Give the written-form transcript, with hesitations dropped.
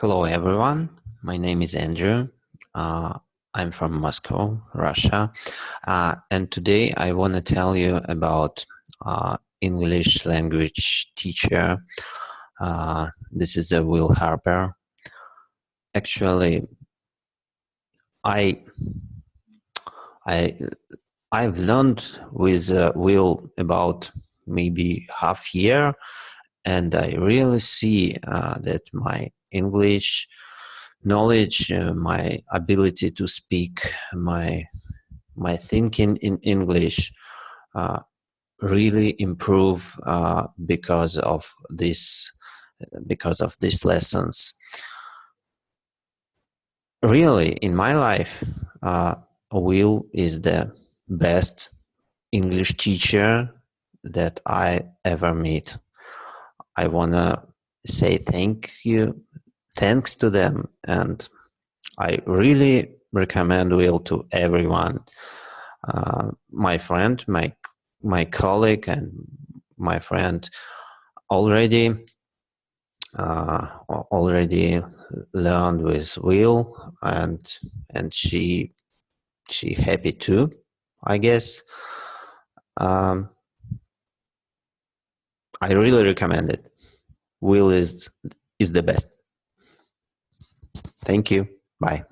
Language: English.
Hello, everyone. My name is Andrew. Uh, I'm from Moscow, Russia. And today I want to tell you about English language teacher. This is Will Harper. Actually, I I I've learned with Will about maybe half year, and I really see that my English knowledge, my ability to speak, my thinking in English uh, really improve because of these lessons. Really, in my life, Will is the best English teacher that I ever meet. I wanna say thanks to them, and I really recommend Will to everyone. My friend, my colleague, and my friend already already learned with Will, and she happy too, I guess. Um, I really recommend it. Will is the best. Thank you. Bye.